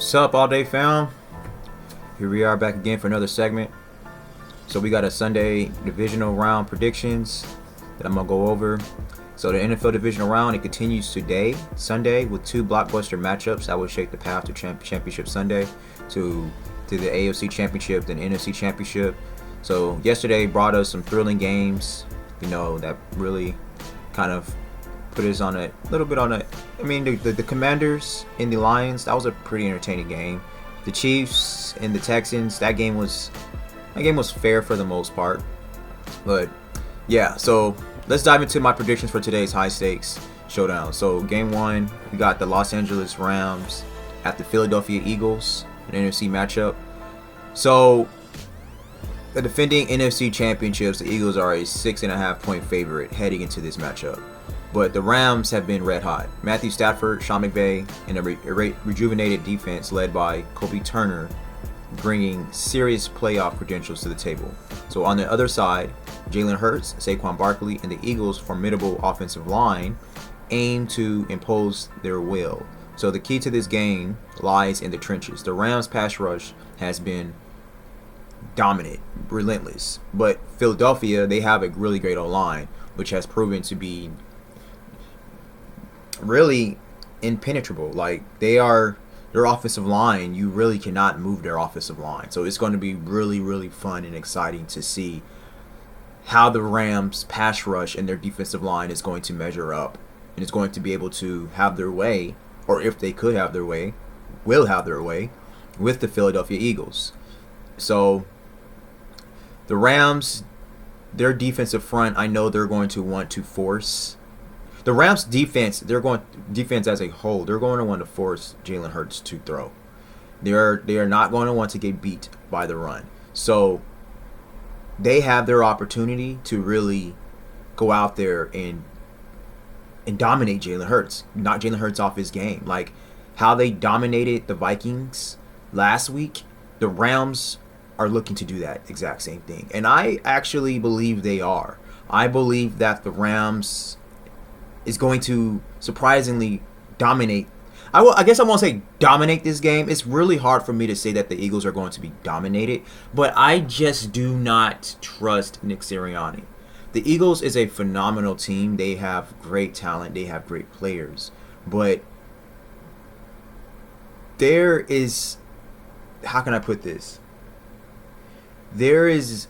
What's up, all day fam? Here we are back again for another segment. So we got a Sunday Divisional Round predictions that I'm gonna go over. So the NFL Divisional Round, it continues today, Sunday, with two blockbuster matchups that will shake the path to Championship Sunday, to the AFC Championship and NFC Championship. So yesterday brought us some thrilling games, that really kind of put us on a little bit on a. I mean, the Commanders and the Lions, that was a pretty entertaining game. The Chiefs and the Texans, that game was fair for the most part. But yeah, so let's dive into my predictions for today's high stakes showdown. So game one, we got the Los Angeles Rams at the Philadelphia Eagles, an NFC matchup. So the defending NFC championships, the Eagles are a 6.5 point favorite heading into this matchup. But the Rams have been red hot. Matthew Stafford, Sean McVay, and a rejuvenated defense led by Kobe Turner bringing serious playoff credentials to the table. So on the other side, Jalen Hurts, Saquon Barkley, and the Eagles' formidable offensive line aim to impose their will. So the key to this game lies in the trenches. The Rams' pass rush has been dominant, relentless. But Philadelphia, they have a really great O-line, which has proven to be really impenetrable. Like, their offensive line, you really cannot move their offensive line. So it's going to be really, really fun and exciting to see how the Rams pass rush and their defensive line is going to measure up, and it's going to be able to have their way, or if they could have their way, will have their way with the Philadelphia Eagles. So the Rams, their defensive front, I know they're going to want to force. The Rams defense as a whole, they're going to want to force Jalen Hurts to throw. They are not going to want to get beat by the run. So they have their opportunity to really go out there and dominate Jalen Hurts. Knock Jalen Hurts off his game. Like how they dominated the Vikings last week, the Rams are looking to do that exact same thing. And I actually believe they are. I believe that the Rams is going to surprisingly dominate. I guess I won't say dominate this game. It's really hard for me to say that the Eagles are going to be dominated, but I just do not trust Nick Sirianni. The Eagles is a phenomenal team. They have great talent. They have great players, but there is, how can I put this? There is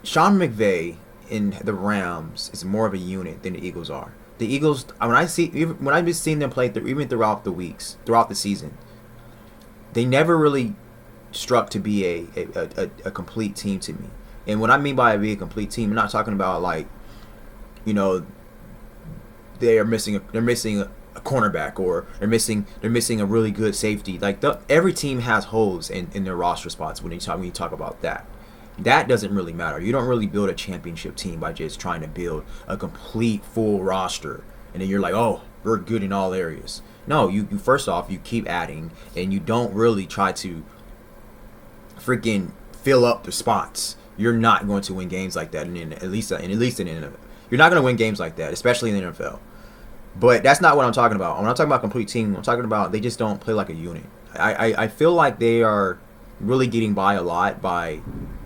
Sean McVay in the Rams is more of a unit than the Eagles are. The Eagles, when I've been seeing them play even throughout the season, they never really struck to be a complete team to me. And what I mean by being a complete team, I'm not talking about like, they're missing a cornerback, or they're missing a really good safety. Like every team has holes in their roster spots when you talk about that. That doesn't really matter. You don't really build a championship team by just trying to build a complete full roster and then you're like, oh, we're good in all areas. No, you first off, you keep adding, and you don't really try to freaking fill up the spots. You're not going to win games like that, at least in the NFL. You're not going to win games like that, especially in the NFL. But that's not what I'm talking about. When I'm talking about complete team, I'm talking about they just don't play like a unit. I feel like they are really getting by a lot by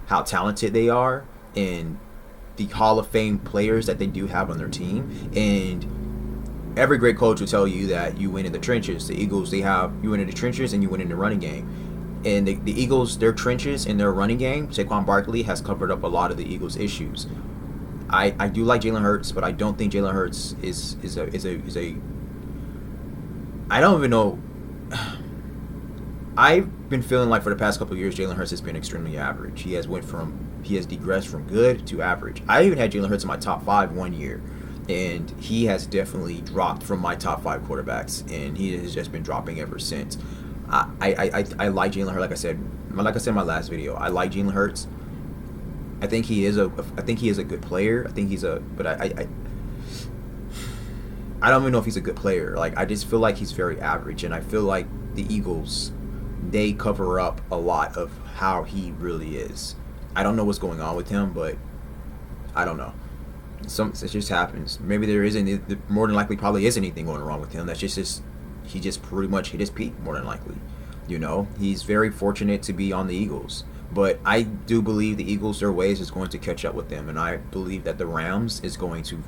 how talented they are and the Hall of Fame players that they do have on their team. And every great coach will tell you that you win in the trenches. The Eagles, you win in the trenches and you win in the running game. And the Eagles, their trenches and their running game, Saquon Barkley has covered up a lot of the Eagles' issues. I do like Jalen Hurts, but I don't think Jalen Hurts is a I don't even know. I've been feeling like for the past couple of years, Jalen Hurts has been extremely average. He has digressed from good to average. I even had Jalen Hurts in my top 5 one year, and he has definitely dropped from my top 5 quarterbacks, and he has just been dropping ever since. I like Jalen Hurts. Like I said in my last video, I like Jalen Hurts. I think he is a good player. But I don't even know if he's a good player. Like, I just feel like he's very average, and I feel like the Eagles, they cover up a lot of how he really is. I don't know what's going on with him, but I don't know. It just happens. Maybe there isn't. More than likely, probably isn't anything going wrong with him. That's just he just pretty much hit his peak more than likely. You know, he's very fortunate to be on the Eagles. But I do believe the Eagles, their ways is going to catch up with them, and I believe that the Rams is going to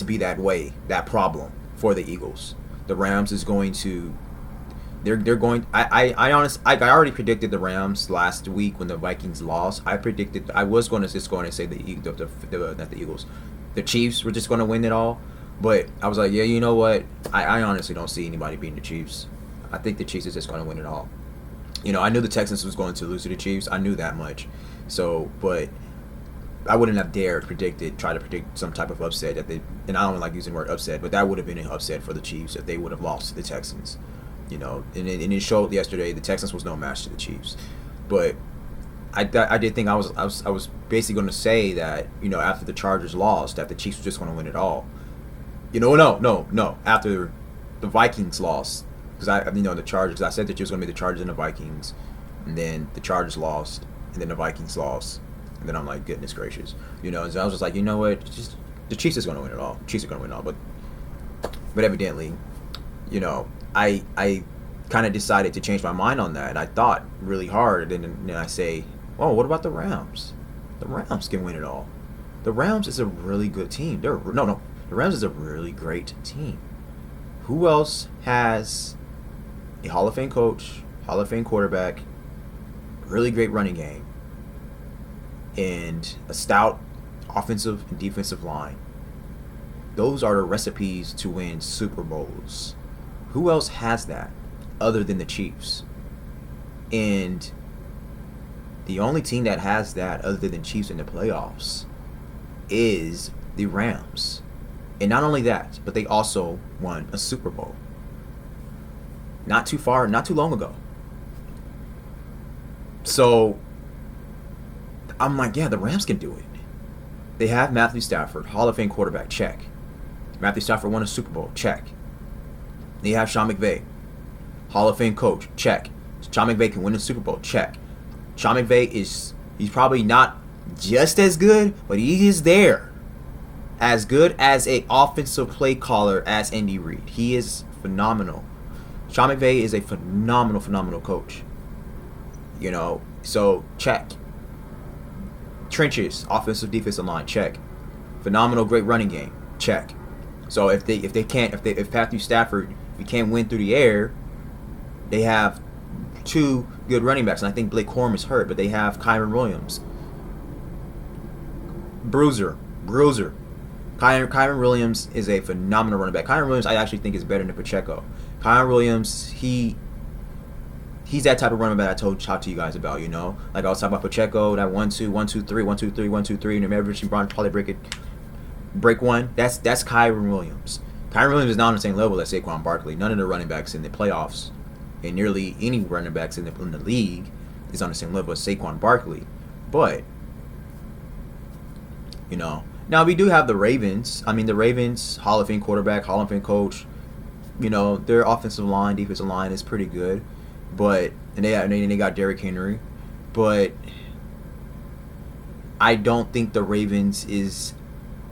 be that way, that problem for the Eagles. The Rams is going to they're going. I already predicted the Rams last week when the Vikings lost. I was going to say not the Eagles, the Chiefs were just going to win it all. But I was like, yeah, you know what? I honestly don't see anybody beating the Chiefs. I think the Chiefs is just going to win it all. You know, I knew the Texans was going to lose to the Chiefs. I knew that much. So, but I wouldn't have dared try to predict some type of upset and I don't like using the word upset, but that would have been an upset for the Chiefs if they would have lost to the Texans. You know, and it showed yesterday the Texans was no match to the Chiefs. But I did think I was basically going to say that, you know, after the Chargers lost, that the Chiefs were just going to win it all. You know, no. After the Vikings lost, because the Chargers, I said that it was going to be the Chargers and the Vikings, and then the Chargers lost, and then the Vikings lost, and then I'm like, goodness gracious, you know. And so I was just like, you know what, just the Chiefs is going to win it all. The Chiefs are going to win it all, but evidently, you know, I kind of decided to change my mind on that, and I thought really hard, and then I say, oh, what about the Rams? The Rams can win it all. The Rams is a really good team. The Rams is a really great team. Who else has a Hall of Fame coach, Hall of Fame quarterback, really great running game, and a stout offensive and defensive line? Those are the recipes to win Super Bowls. Who else has that other than the Chiefs? And the only team that has that other than Chiefs in the playoffs is the Rams. And not only that, but they also won a Super Bowl. Not too long ago. So I'm like, yeah, the Rams can do it. They have Matthew Stafford, Hall of Fame quarterback, check. Matthew Stafford won a Super Bowl, check. They have Sean McVay, Hall of Fame coach, check. Sean McVay can win a Super Bowl, check. Sean McVay he's probably not just as good, but he is there. As good as a offensive play caller as Andy Reid. He is phenomenal. Sean McVay is a phenomenal coach. You know, so check. Trenches, offensive defensive line, check. Phenomenal, great running game, check. So if Matthew Stafford, if he can't win through the air, they have two good running backs, and I think Blake Corum is hurt, but they have Kyren Williams. Bruiser. Kyren Williams is a phenomenal running back. Kyren Williams, I actually think, is better than Pacheco. Kyren Williams, he's that type of running back I talked to you guys about, you know? Like I was talking about Pacheco, that 1-2, 1-2-3, 1-2-3, 1-2-3, and every probably break one. That's Kyren Williams. Kyren Williams is not on the same level as Saquon Barkley. None of the running backs in the playoffs, and nearly any running backs in the league, is on the same level as Saquon Barkley. But, you know, now we do have the Ravens. I mean, the Ravens, Hall of Fame quarterback, Hall of Fame coach. You know, their offensive line, defensive line is pretty good, but they got Derrick Henry. But I don't think the Ravens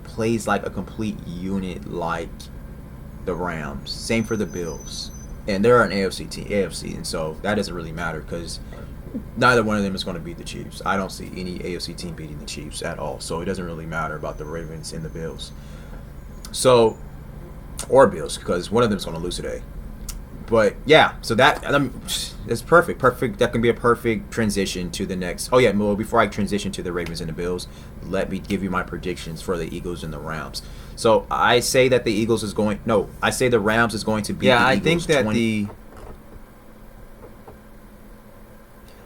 plays like a complete unit like the Rams. Same for the Bills, and they're an AFC, and so that doesn't really matter because neither one of them is going to beat the Chiefs. I don't see any AFC team beating the Chiefs at all. So it doesn't really matter about the Ravens and the Bills. So, or Bills, because one of them is going to lose today. But yeah, so that's perfect. That can be a perfect transition to the next. Oh yeah, well, before I transition to the Ravens and the Bills, let me give you my predictions for the Eagles and the Rams. So I say that I say the Rams is going to beat the Eagles. Yeah, I think that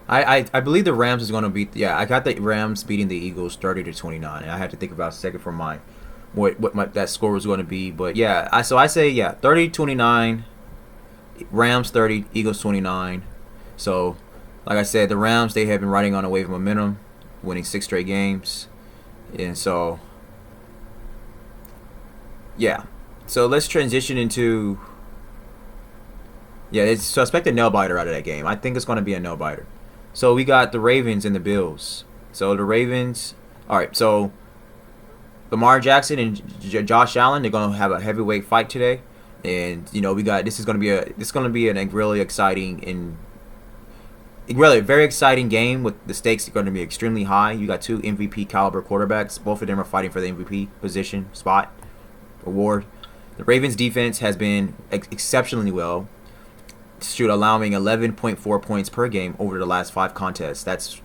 I believe the Rams is going to beat. Yeah, I got the Rams beating the Eagles 30-29, and I had to think about a second for what that score was going to be. But yeah, I say 30-29, Rams 30, Eagles 29. So, like I said, the Rams, they have been riding on a wave of momentum, winning 6 straight games, and so yeah. So let's transition into so expect a nail biter out of that game. I think it's going to be a nail biter. So we got the Ravens and the Bills. So the Ravens, all right. So Lamar Jackson and Josh Allen, they're going to have a heavyweight fight today. And this is going to be a really exciting and really a very exciting game. With the stakes are going to be extremely high. You got two MVP caliber quarterbacks. Both of them are fighting for the MVP position spot award. The Ravens defense has been exceptionally well, allowing 11.4 points per game over the last 5 contests. That's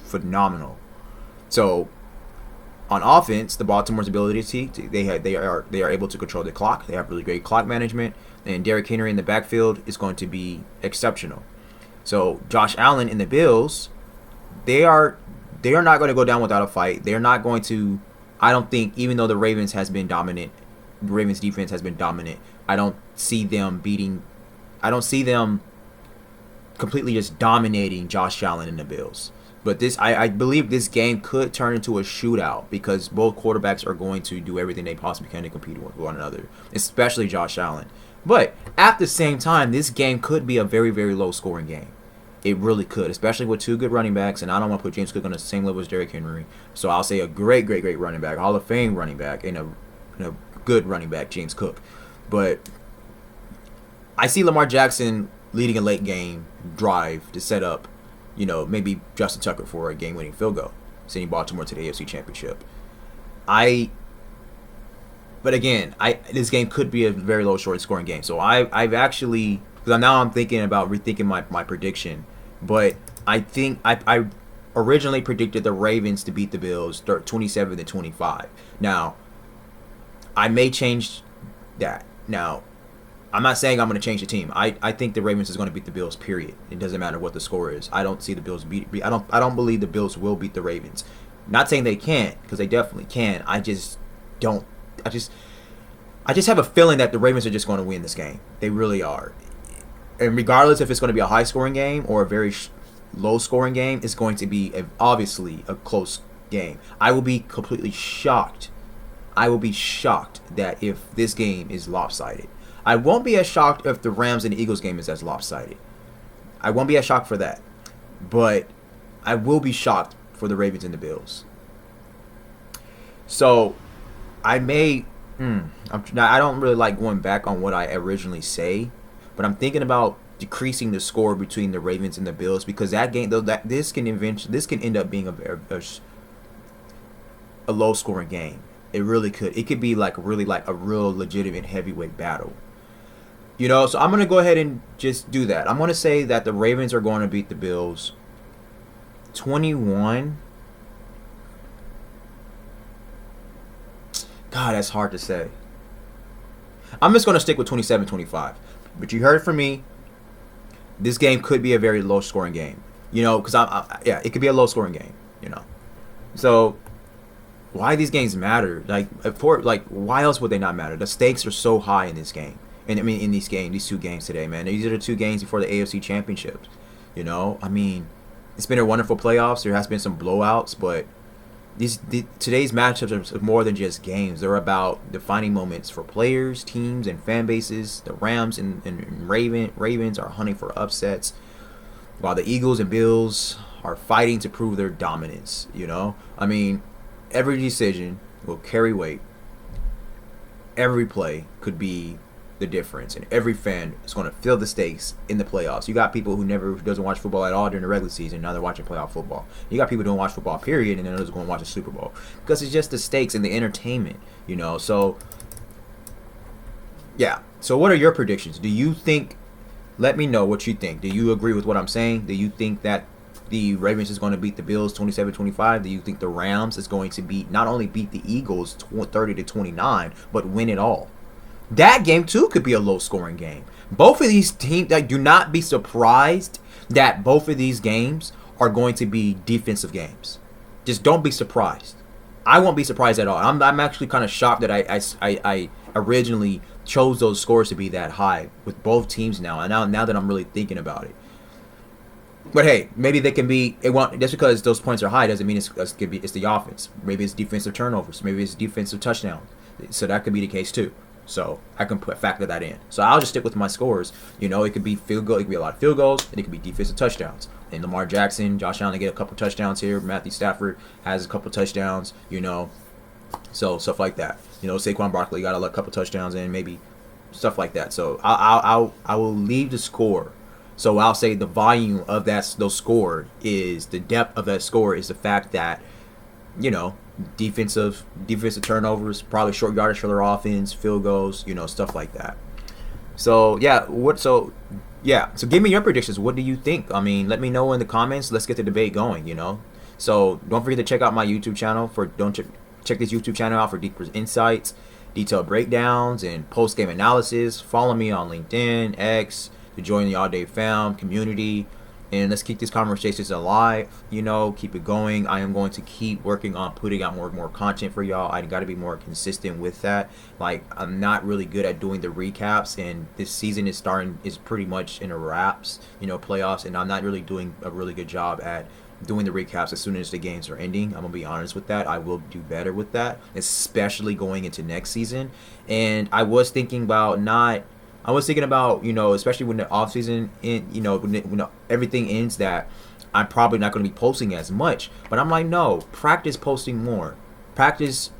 phenomenal. So on offense, the Baltimore's ability they are able to control the clock. They have really great clock management, and Derrick Henry in the backfield is going to be exceptional. So Josh Allen and the Bills, they are not going to go down without a fight. They're not going to. I don't think, even though the Ravens defense has been dominant, I don't see them completely just dominating Josh Allen and the Bills. But I believe this game could turn into a shootout because both quarterbacks are going to do everything they possibly can to compete with one another, especially Josh Allen. But at the same time, this game could be a very, very low-scoring game. It really could, especially with two good running backs, and I don't want to put James Cook on the same level as Derrick Henry. So I'll say a great, great, great running back, Hall of Fame running back, and a good running back, James Cook. But I see Lamar Jackson leading a late game drive to set up, maybe Justin Tucker for a game-winning field goal, sending Baltimore to the AFC Championship. But again, this game could be a very low, short-scoring game. So I've actually, because now I'm thinking about rethinking my prediction. But I think I originally predicted the Ravens to beat the Bills 27-25. Now, I may change that. Now, I'm not saying I'm going to change the team. I think the Ravens is going to beat the Bills, period. It doesn't matter what the score is. I don't see the Bills I don't believe the Bills will beat the Ravens. Not saying they can't, because they definitely can. I just don't. I just have a feeling that the Ravens are just going to win this game. They really are. And regardless if it's going to be a high-scoring game or a very low-scoring game, it's going to be obviously a close game. I will be completely shocked. I will be shocked that if this game is lopsided. I won't be as shocked if the Rams and the Eagles game is as lopsided. I won't be as shocked for that. But I will be shocked for the Ravens and the Bills. So I may... I don't really like going back on what I originally say, but I'm thinking about decreasing the score between the Ravens and the Bills because that game, this can end up being a low scoring game. It really could. It could be like a real legitimate heavyweight battle. So I'm gonna go ahead and just do that. I'm gonna say that the Ravens are going to beat the Bills 21. God, that's hard to say. I'm just going to stick with 27-25. But you heard it from me. This game could be a very low-scoring game. Because it could be a low-scoring game. So why these games matter? Why else would they not matter? The stakes are so high in this game. And I mean, in these two games today, man. These are the 2 games before the AFC Championships. I mean, it's been a wonderful playoffs. There has been some blowouts, but today's matchups are more than just games. They're about defining moments for players, teams, and fan bases. The Rams and Ravens are hunting for upsets, while the Eagles and Bills are fighting to prove their dominance. I mean, every decision will carry weight. Every play could be the difference, and every fan is going to feel the stakes in the playoffs. You got people who doesn't watch football at all during the regular season, now they're watching playoff football. You got people who don't watch football, period, and then others going to watch the Super Bowl because it's just the stakes and the entertainment, So, yeah. So, what are your predictions? Do you think? Let me know what you think. Do you agree with what I'm saying? Do you think that the Ravens is going to beat the Bills 27-25? Do you think the Rams is going to not only beat the Eagles 30-29, but win it all? That game, too, could be a low-scoring game. Both of these teams, do not be surprised that both of these games are going to be defensive games. Just don't be surprised. I won't be surprised at all. I'm actually kind of shocked that I originally chose those scores to be that high with both teams now. And now that I'm really thinking about it. But hey, maybe they can be. Just because those points are high doesn't mean it's the offense. Maybe it's defensive turnovers. Maybe it's defensive touchdowns. So that could be the case too. So I can factor that in. So I'll just stick with my scores. It could be field goal. It could be a lot of field goals, and it could be defensive touchdowns. And Lamar Jackson, Josh Allen get a couple touchdowns here. Matthew Stafford has a couple touchdowns. So stuff like that. Saquon Barkley got a couple touchdowns in, maybe stuff like that. So I will leave the score. So I'll say the volume of those scored is the depth of that score is the fact that defensive turnovers, probably short yardage for their offense, field goals, stuff like that. So so give me your predictions. What do you think? I mean, let me know in the comments. Let's get the debate going. So don't forget to check out my YouTube channel check this YouTube channel out for deeper insights, detailed breakdowns, and post game analysis. Follow me on LinkedIn, X, to join the All Day Fam community. And let's keep these conversations alive, keep it going. I am going to keep working on putting out more and more content for y'all. I got to be more consistent with that. Like, I'm not really good at doing the recaps, and this season is pretty much in a wraps, playoffs, and I'm not really doing a really good job at doing the recaps as soon as the games are ending. I'm going to be honest with that. I will do better with that, especially going into next season. And I was thinking about especially when the off season when everything ends, that I'm probably not going to be posting as much. But I'm like, no, practice posting more. Practice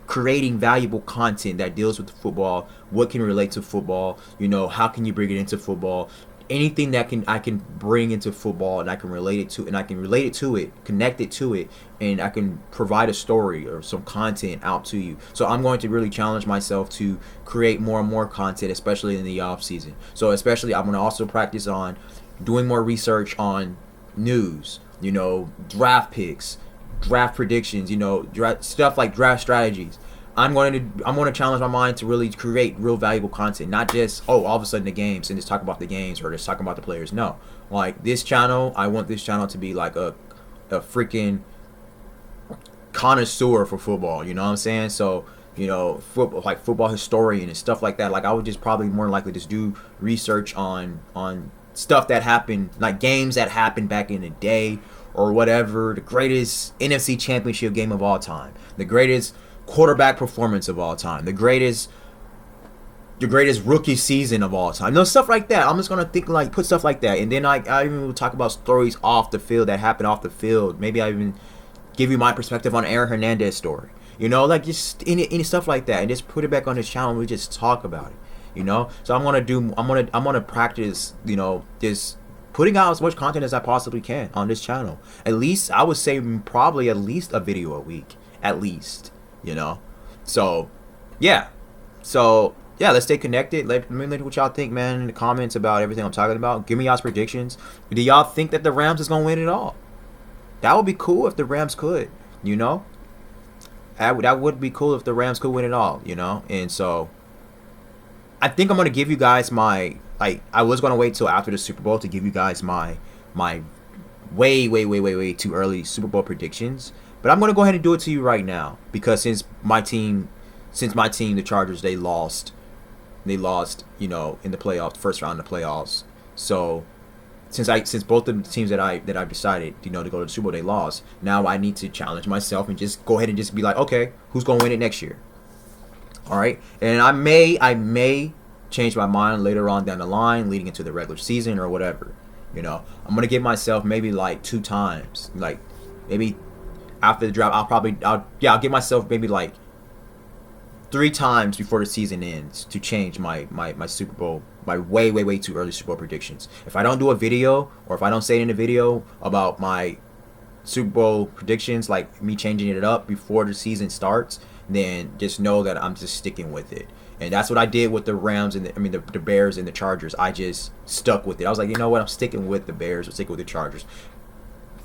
creating valuable content that deals with football. What can relate to football? How can you bring it into football? Anything that I can bring into football, and I can relate it to, connect it to it, and I can provide a story or some content out to you. So I'm going to really challenge myself to create more and more content, especially in the off season. So especially I'm going to also practice on doing more research on news, draft picks, draft predictions, stuff like draft strategies. I'm going to challenge my mind to really create real valuable content, not just all of a sudden the games and just talk about the games or just talk about the players. No, like this channel, I want this channel to be like a freaking connoisseur for football. You know what I'm saying? So football historian and stuff like that. Like, I would just probably more likely just do research on stuff that happened, like games that happened back in the day or whatever. The greatest NFC championship game of all time, the greatest quarterback performance of all time, the greatest rookie season of all time. Stuff like that. I'm just gonna put stuff like that, and then I even will talk about stories off the field that happened off the field. Maybe I even give you my perspective on Aaron Hernandez story. Just any stuff like that, and just put it back on this channel. And we just talk about it. So I'm gonna practice. Just putting out as much content as I possibly can on this channel. At least I would say probably at least a video a week, at least. So let's stay connected. Let me know what y'all think, man, in the comments about everything I'm talking about. Give me y'all's predictions. Do y'all think that the Rams is gonna win it all? That would be cool if the Rams could. That would be cool if the Rams could win it all. And so I think I'm gonna give you guys I was gonna wait till after the Super Bowl to give you guys my way too early Super Bowl predictions. But I'm going to go ahead and do it to you right now, because since my team, the Chargers, they lost, in the playoffs, first round of the playoffs. So since both of the teams that I've decided, to go to the Super Bowl, they lost. Now I need to challenge myself and just go ahead and just be like, okay, who's going to win it next year? All right. And I may change my mind later on down the line, leading into the regular season or whatever. I'm going to give myself maybe 2 times, maybe after the draft. I'll give myself maybe 3 times before the season ends to change my Super Bowl, my way too early Super Bowl predictions. If I don't do a video, or if I don't say it in a video about my Super Bowl predictions, like me changing it up before the season starts, then just know that I'm just sticking with it. And that's what I did with the Rams and the Bears and the Chargers. I just stuck with it. I was like, you know what? I'm sticking with the Bears. I'm sticking with the Chargers.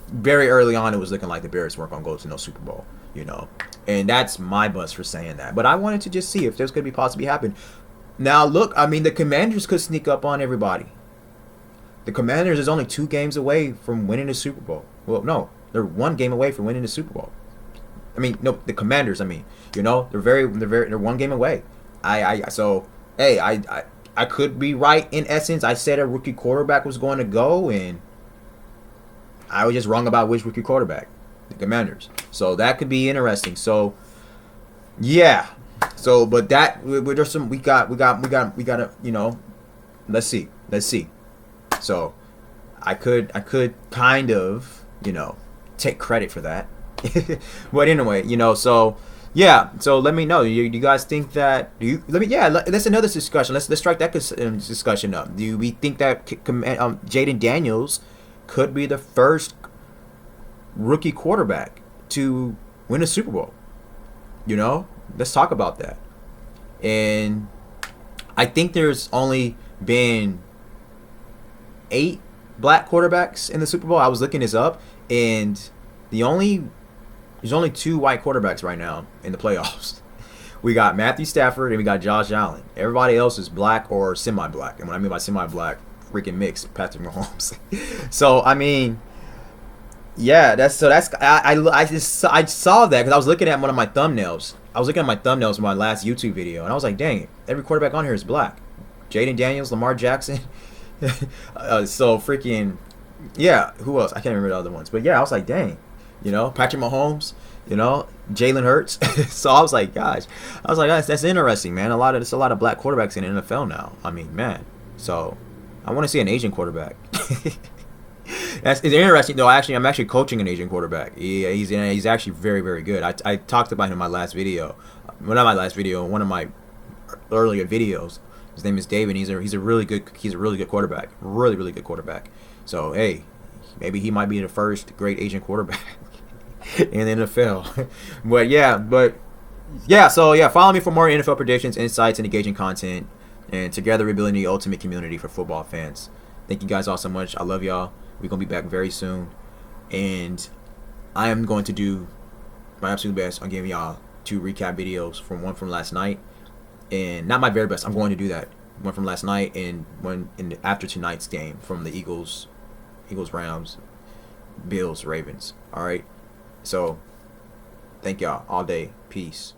Very early on, it was looking like the Bears weren't going to go to no Super Bowl, And that's my bust for saying that. But I wanted to just see if this could be possibly happen. Now, look, the Commanders could sneak up on everybody. The Commanders is only 2 games away from winning the Super Bowl. Well, no, they're 1 game away from winning the Super Bowl. No, the Commanders. They're 1 game away. I could be right in essence. I said a rookie quarterback was going to go, and I was just wrong about which rookie quarterback, the Commanders. So that could be interesting. So, yeah. So, but that there's some we got to let's see. So, I could kind of take credit for that. But anyway, so Yeah, so let me know. You guys think that? Do you? Let me. Yeah, that's another discussion. Let's strike that discussion up. Do we think that Jaden Daniels could be the first rookie quarterback to win a Super Bowl? Let's talk about that. And I think there's only been 8 black quarterbacks in the Super Bowl. I was looking this up, and there's only 2 white quarterbacks right now in the playoffs. We got Matthew Stafford and we got Josh Allen. Everybody else is black or semi-black. And what I mean by semi-black, freaking mixed, Patrick Mahomes. So I mean, yeah, I saw that because I was looking at one of my thumbnails. I was looking at my thumbnails from my last YouTube video, and I was like, dang it, every quarterback on here is black. Jaden Daniels, Lamar Jackson. So freaking, yeah, who else? I can't remember the other ones. But yeah, I was like, dang. Patrick Mahomes, Jalen Hurts. So I was like, gosh, that's interesting, man. There's a lot of black quarterbacks in the NFL now. I mean, man. So I want to see an Asian quarterback. It's interesting though. I'm actually coaching an Asian quarterback. He's actually very, very good. I talked about him in my last video. Well, not my last video. One of my earlier videos. His name is David. He's a really good quarterback. Really, really good quarterback. So hey, maybe he might be the first great Asian quarterback in the NFL. So follow me for more NFL predictions, insights, and engaging content. And together we're building the ultimate community for football fans. Thank you guys all so much. I love y'all. We're going to be back very soon. And I am going to do my absolute best on giving y'all 2 recap videos one from last night. And not my very best. I'm going to do that. One from last night and one after tonight's game from the Eagles, Rams, Bills, Ravens. All right. So, thank y'all all day. Peace.